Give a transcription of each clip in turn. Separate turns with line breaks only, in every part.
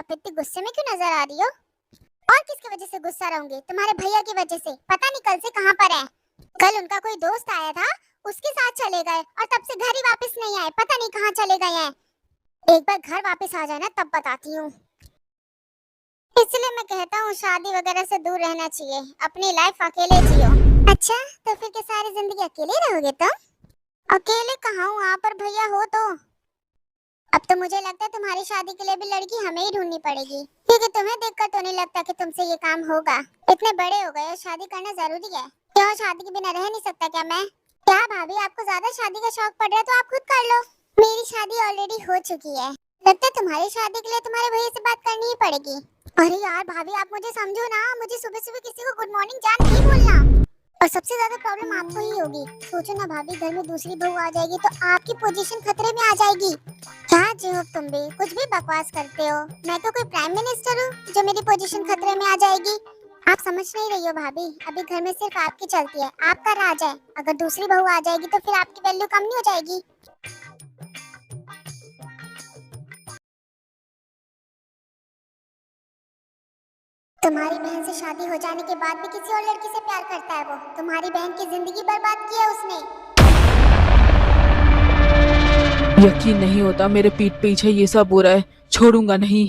आप इतने गुस्से में क्यों नजर आ रही हो? और किसकी वजह से गुस्सा रहूंगी? तुम्हारे भैया की वजह से। पता नहीं कल से कहाँ पर है। कल उनका कोई दोस्त आया था, उसके साथ चले गए और तब से घर ही वापस नहीं आए। पता नहीं कहाँ चले गए हैं। एक बार घर वापस आ जाए ना तब बताती हूँ। इसलिए मैं कहता हूँ शादी वगैरह से दूर रहना चाहिए, अपनी लाइफ अकेले जियो। अच्छा, तो फिर क्या सारी जिंदगी अकेले रहोगे तुम? अकेले कहाँ हूँ, आप और भैया हो तो। अब तो मुझे लगता है तुम्हारी शादी के लिए भी लड़की हमें ही ढूंढनी पड़ेगी, क्योंकि तुम्हें देखकर तो नहीं लगता कि तुमसे ये काम होगा। इतने बड़े हो गए, शादी करना जरूरी है। क्यों, शादी के बिना रह नहीं सकता क्या मैं? क्या भाभी, आपको ज्यादा शादी का शौक पड़ रहा है तो आप खुद कर लो। मेरी शादी ऑलरेडी हो चुकी है। लगता है तुम्हारी शादी के लिए तुम्हारे भैया से बात करनी ही पड़ेगी। अरे यार भाभी, आप मुझे समझो ना, मुझे सुबह सुबह किसी को गुड मॉर्निंग जान नहीं बोलना। और सबसे ज्यादा प्रॉब्लम आपको ही होगी। सोचो ना भाभी, घर में दूसरी बहू आ जाएगी तो आपकी पोजीशन खतरे में आ जाएगी। क्या जी हो तुम भी, कुछ भी बकवास करते हो। मैं तो कोई प्राइम मिनिस्टर हूँ जो मेरी पोजीशन खतरे में आ जाएगी? आप समझ नहीं रही हो भाभी, अभी घर में सिर्फ आपकी चलती है, आपका राज है। अगर दूसरी बहू आ जाएगी तो फिर आपकी वैल्यू कम नहीं हो जाएगी? तुम्हारी बहन से शादी हो जाने के बाद भी किसी और लड़की से प्यार करता है वो। तुम्हारी बहन की जिंदगी बर्बाद की है उसने।
यकीन नहीं होता, मेरे पीठ पीछे ये सब हो रहा है। छोड़ूंगा नहीं।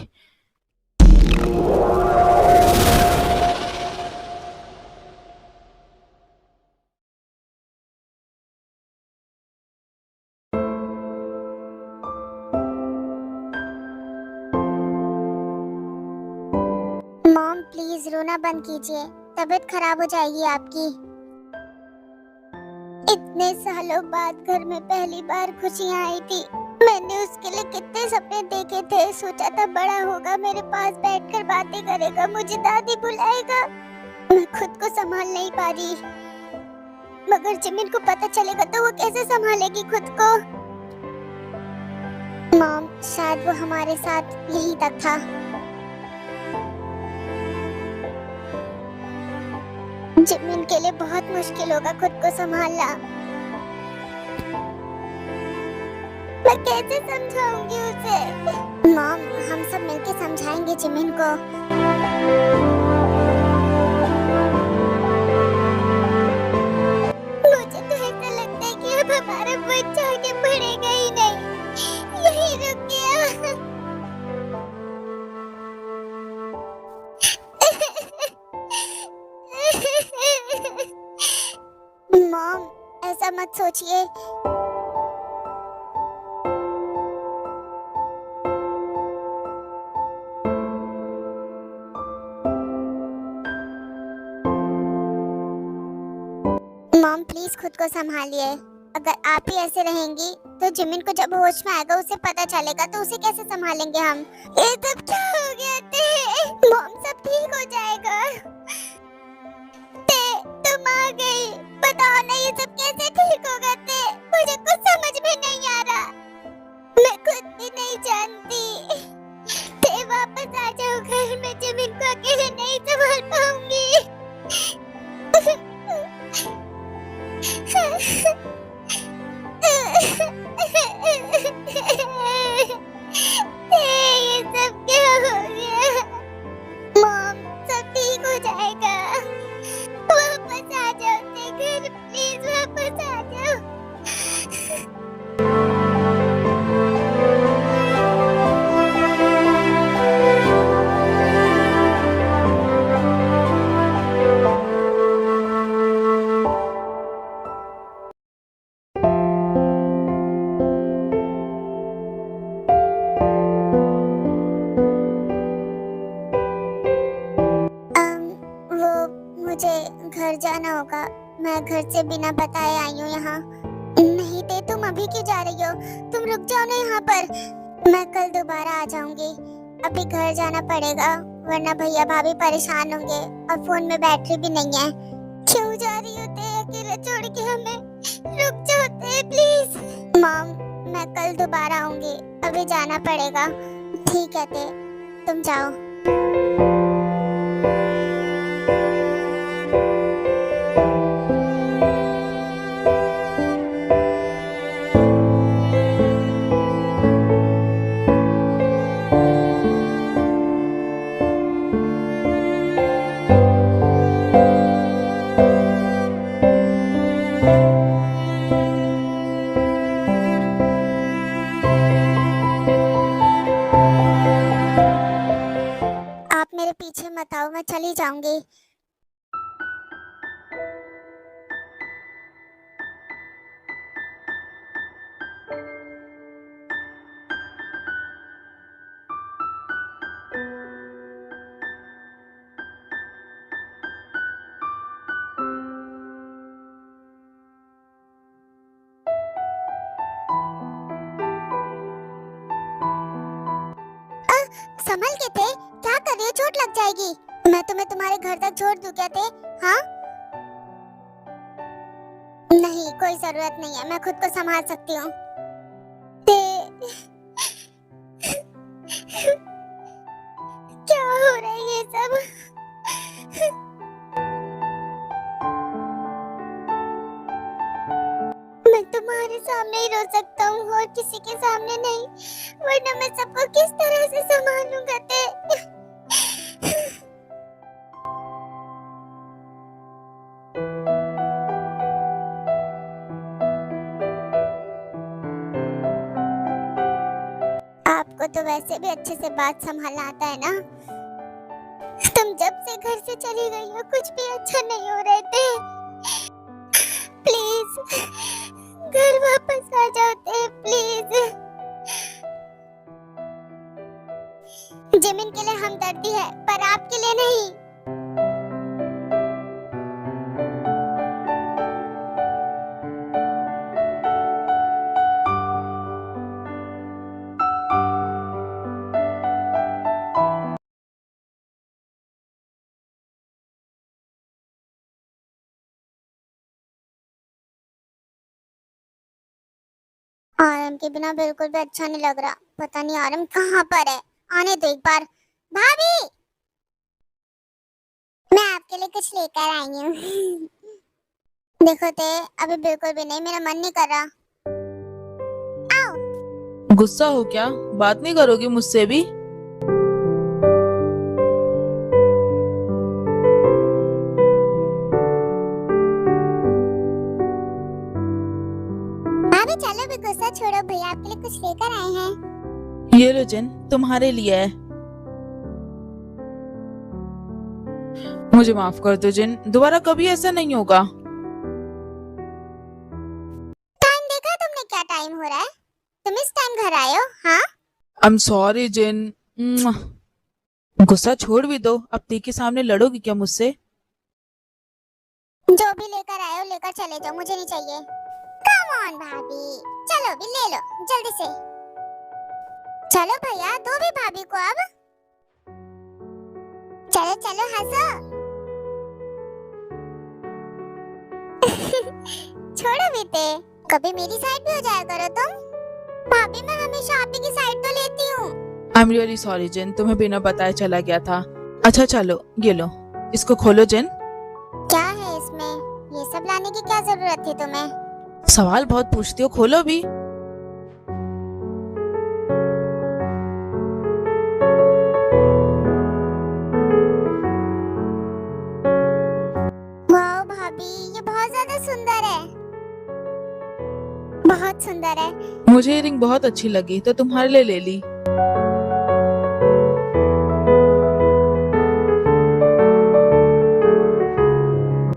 मॉम प्लीज रोना बंद कीजिए, तबीयत खराब हो जाएगी आपकी। इतने सालों बाद घर में पहली बार खुशियाँ आई थी। मैंने उसके लिए कितने सपने देखे थे। सोचा था बड़ा होगा, मेरे पास बैठकर बातें करेगा, मुझे दादी बुलाएगा। मैं खुद को संभाल नहीं पा रही। मगर जिमिन को पता चलेगा तो वो कैसे संभालेगी खुद को? मॉम, शायद वो हमारे साथ यहीं तक था। जिमिन के लिए बहुत मुश्किल होगा खुद को संभालना। मैं कैसे समझाऊंगी उसे? मॉम, हम सब मिलके समझाएंगे जिमिन को। मुझे तो ऐसा लगता है कि अब हमारा बच्चा आगे बढ़ेगा ही नहीं, यही रुक गया। मॉम, ऐसा मत सोचिए। मॉम प्लीज खुद को संभालिए। अगर आप ही ऐसे रहेंगी तो जिमिन को जब होश में आएगा उसे पता चलेगा तो उसे कैसे संभालेंगे हम? ये सब क्या हो गया ते? मॉम सब ठीक हो जाएगा। ते, तुम आ गई। बताओ ना ये सब कैसे ठीक होगा ते? मुझे कुछ समझ में नहीं आ रहा। मैं खुद भी नहीं जानती। ते वापस आ जाओ घर में, जिमिन को अकेले नहीं संभाल पाऊंगी। ये सब क्या हो गया? मॉम सब ठीक हो जाएगा। वापस आ जाओ ते घर, प्लीज वापस आ जाओ। वो मुझे घर जाना होगा। मैं घर से बिना बताए आई हूँ यहाँ। नहीं ते, तुम अभी क्यों जा रही हो? तुम रुक जाओ ना यहाँ पर। मैं कल दोबारा आ जाऊंगी। अभी घर जाना पड़ेगा, वरना भैया भाभी परेशान होंगे और फोन में बैटरी भी नहीं है। क्यों जा रही हो ते अकेले छोड़ के हमें? रुक जाओ ते प्लीज। मॉम, मैं कल दोबारा आऊंगी, अभी जाना पड़ेगा। ठीक है ते, तुम जाओ। बताओ, मैं चली जाऊंगी। संभल के थे, क्या कर रही हो? चोट लग जाएगी। मैं तुम्हें तुम्हारे घर तक छोड़ दूं क्या? थे हाँ? नहीं, कोई जरूरत नहीं है, मैं खुद को संभाल सकती हूँ। क्या हो रहा है ये सब? मैं तुम्हारे सामने ही रो सकता हूँ और किसी के सामने नहीं, वरना मैं सबको किस तरह से संभालूंगा? आपको तो वैसे भी अच्छे से बात संभालना आता है ना। तुम जब से घर से चली गई हो कुछ भी अच्छा नहीं हो रहे थे। प्लीज घर वापस आ जाओ थे, प्लीज। जमीन के लिए हमदर्दी है पर आपके लिए नहीं। आरम के बिना बिल्कुल भी अच्छा नहीं लग रहा। पता नहीं आरम कहाँ पर है। आने दो एक बार। भाभी, मैं आपके लिए कुछ लेकर आई हूँ। देखो ते, अभी बिल्कुल भी नहीं, मेरा मन नहीं कर रहा। आओ।
गुस्सा हो क्या? बात नहीं करोगी मुझसे भी?
भाभी चलो भी गुस्सा छोड़ो, भैया आपके लिए कुछ लेकर आए हैं।
ये लो जिन, तुम्हारे लिए है। मुझे माफ कर दो जिन, दोबारा कभी ऐसा नहीं होगा।
टाइम देखा तुमने? क्या टाइम हो रहा है? तुम इस टाइम घर आए हो? हाँ,
आई एम सॉरी जिन। गुस्सा छोड़ भी दो, अब ती के सामने लड़ोगी क्या मुझसे?
जो भी लेकर आए हो लेकर चले जाओ, मुझे नहीं चाहिए। कम ऑन भाभी, चलो भी ले लो जल्दी से। चलो भैया, दो भी भाभी को अब। चलो चलो हंसो। छोड़ो बीते, कभी मेरी साइड भी हो जाया करो तुम। भाभी मैं हमेशा आप ही की साइड तो लेती हूँ।
आई एम रियली सॉरी जिन, तुम्हें बिना बताए चला गया था। अच्छा चलो ये लो, इसको खोलो जिन।
क्या है इसमें? ये सब लाने की क्या जरूरत थी तुम्हें?
सवाल बहुत पूछती हो, खोलो भी।
वाह भाभी, ये बहुत ज्यादा सुंदर है, बहुत सुंदर है।
मुझे ये रिंग बहुत अच्छी लगी तो तुम्हारे लिए ले ली।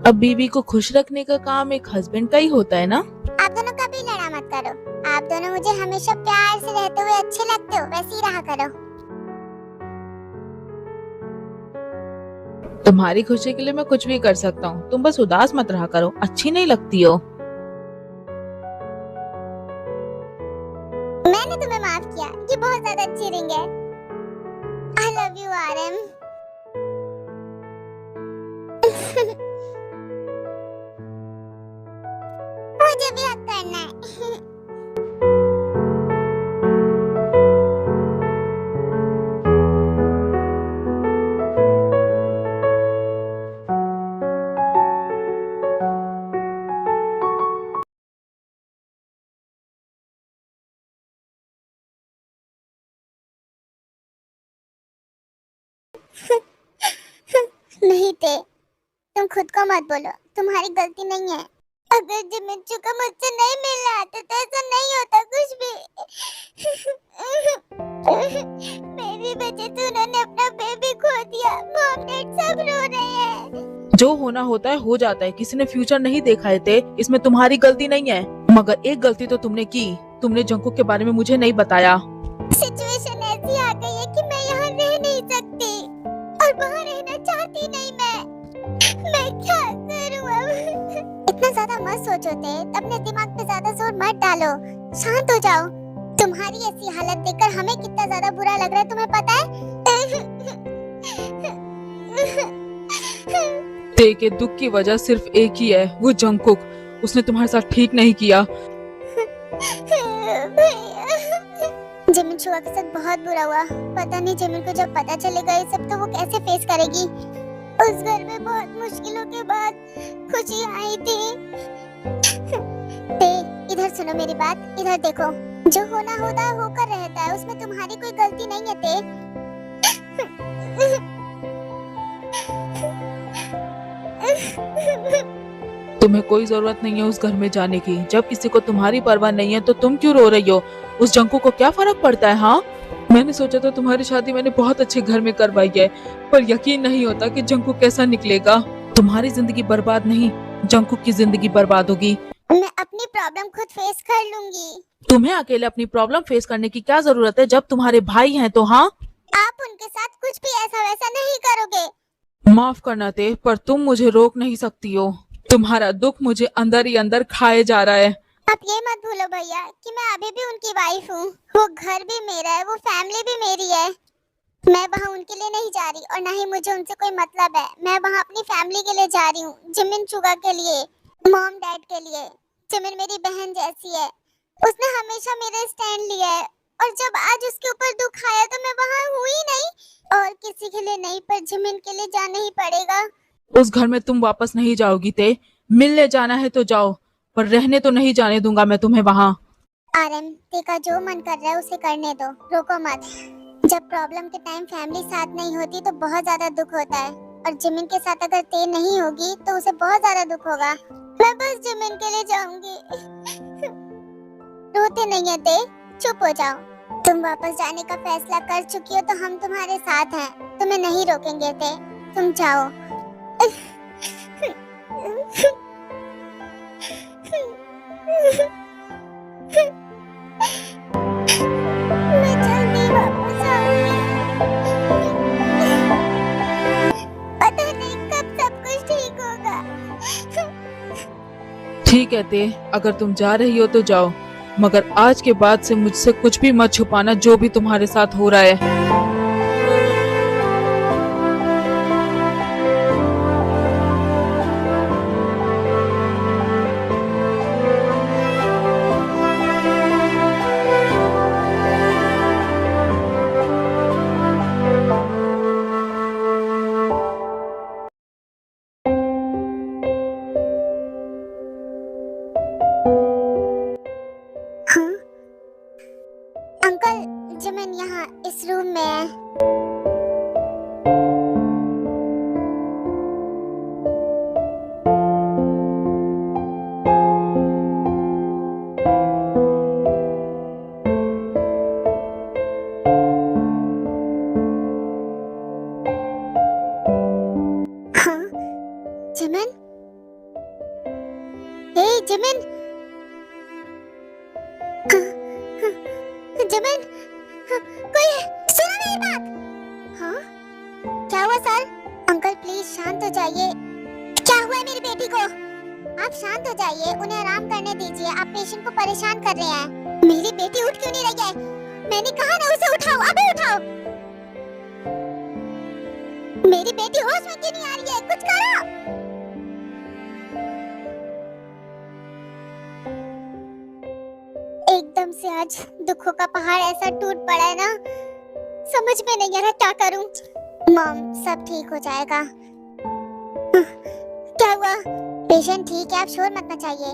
अब बीवी को खुश रखने का काम एक हस्बैंड का ही होता है ना।
आप दोनों कभी लड़ा मत करो। आप दोनों मुझे हमेशा प्यार से रहते हुए अच्छे लगते हो, वैसे ही रहा करो।
तुम्हारी खुशी के लिए मैं कुछ भी कर सकता हूँ, तुम बस उदास मत रहा करो, अच्छी नहीं लगती हो।
मैंने तुम्हें माफ किया, ये बहुत ज्यादा अच्छी रिंग है। I love you RM. मुझे भी हक करना है। नहीं थे, तुम खुद को मत बोलो, तुम्हारी गलती नहीं है। अगर जिमिचू को मुझसे नहीं मिलना आता तो ऐसा नहीं होता कुछ भी। मेरी वजह से उन्होंने अपना बेबी खो दिया। मॉम डैड
जो होना होता है हो जाता है, किसी ने फ्यूचर नहीं देखा है थे, इसमें तुम्हारी गलती नहीं है। मगर एक गलती तो तुमने की, तुमने जंकुक के बारे में मुझे नहीं बताया।
सिचुएशन ऐसी आ गई है कि मैं यहाँ रह नहीं सकती और वहाँ रहना चाहती नहीं मैं क्या करूँ अब? इतना ज्यादा मत सोचो ते, अपने दिमाग पे ज्यादा जोर मत डालो, शांत हो जाओ। तुम्हारी ऐसी हालत देखकर हमें कितना ज्यादा बुरा लग रहा है तुम्हें पता है?
ते के दुख की वजह सिर्फ एक ही है, वो जंकुक। उसने तुम्हारे साथ ठीक नहीं किया।
जिमिन शुआ के साथ बहुत बुरा हुआ। पता नहीं जिमिन को जब पता चलेगा ये सब तो वो कैसे फेस करेगी। उस घर में बहुत मुश्किलों के बाद खुशी आई थी। ते, इधर सुनो मेरी बात, इधर देखो। जो होना होता है होकर रहता है, उसमें तुम्हारी कोई गलती नहीं है ते।
तुम्हें कोई जरूरत नहीं है उस घर में जाने की। जब किसी को तुम्हारी परवाह नहीं है तो तुम क्यों रो रही हो? उस जंकुक को क्या फर्क पड़ता है? हाँ, मैंने सोचा था तुम्हारी शादी मैंने बहुत अच्छे घर में करवाई है, पर यकीन नहीं होता कि जंकुक कैसा निकलेगा। तुम्हारी जिंदगी बर्बाद नहीं, जंकुक की जिंदगी बर्बाद होगी।
मैं अपनी प्रॉब्लम खुद फेस कर लूंगी।
तुम्हें अकेले अपनी प्रॉब्लम फेस करने की क्या जरूरत है जब तुम्हारे भाई हैं तो? हाँ,
आप उनके साथ कुछ भी ऐसा वैसा नहीं करोगे।
माफ करना ते, पर तुम मुझे रोक नहीं सकती हो। तुम्हारा दुख मुझे अंदर ही अंदर खाए जा रहा है।
आप ये मत भूलो भैया कि मैं अभी भी उनकी वाइफ हूँ। वो घर भी मेरा है, वो फैमिली भी मेरी है। मैं वहाँ उनके लिए नहीं जा रही और ना ही मुझे उनसे कोई मतलब है। मैं वहाँ अपनी फैमिली के लिए जा रही हूँ, जिमिन चुगा के लिए, मॉम डैड के लिए। जिमिन मेरी बहन जैसी है, उसने हमेशा मेरा स्टैंड लिया है और जब आज उसके ऊपर दुख आया तो मैं वहाँ हुई नहीं और किसी के लिए नहीं, पर जिमिन के लिए जाना ही पड़ेगा।
उस घर में तुम वापस नहीं जाओगी ते। मिलने जाना है तो जाओ, पर रहने तो नहीं जाने दूंगा मैं तुम्हें वहाँ।
आरएम, तेरा जो मन कर रहा है उसे करने दो, रोको मत। जब प्रॉब्लम के टाइम फैमिली साथ नहीं होती तो बहुत ज्यादा दुख होता है और जिमिन के साथ अगर ते नहीं होगी तो उसे बहुत ज्यादा दुख होगा। मैं बस जिमिन के लिए जाऊंगी। रोते नहीं है ते, चुप हो जाओ। तुम वापस जाने का फैसला कर चुकी हो तो हम तुम्हारे साथ हैं, तुम्हें नहीं रोकेंगे ते, तुम जाओ। मैं जल्दी वापस आऊंगी। पता नहीं कब सब कुछ ठीक होगा।
ठीक है ते, अगर तुम जा रही हो तो जाओ, मगर आज के बाद से मुझसे कुछ भी मत छुपाना जो भी तुम्हारे साथ हो रहा है।
हाँ? अंकल, जिमिन यहाँ इस रूम में है। हाँ? जिमिन? हे जिमिन? जिमिन, कोई है? सुनो मेरी बात। हाँ? क्या हुआ सर? अंकल प्लीज शांत हो जाइए। क्या हुआ है मेरी बेटी को? आप शांत हो जाइए, उन्हें आराम करने दीजिए। आप पेशेंट को परेशान कर रहे हैं। मेरी बेटी उठ क्यों नहीं रही है? मैंने कहा ना उसे उठाओ, अभी उठाओ। मेरी बेटी होश में क्यों नहीं आ रही है? कुछ करो। एकदम से आज दुखों का पहाड़ ऐसा टूट पड़ा है ना, समझ में नहीं आ रहा क्या करूं। मॉम, सब ठीक हो जाएगा। क्या हुआ? पेशेंट ठीक है, आप शोर मत मचाइए।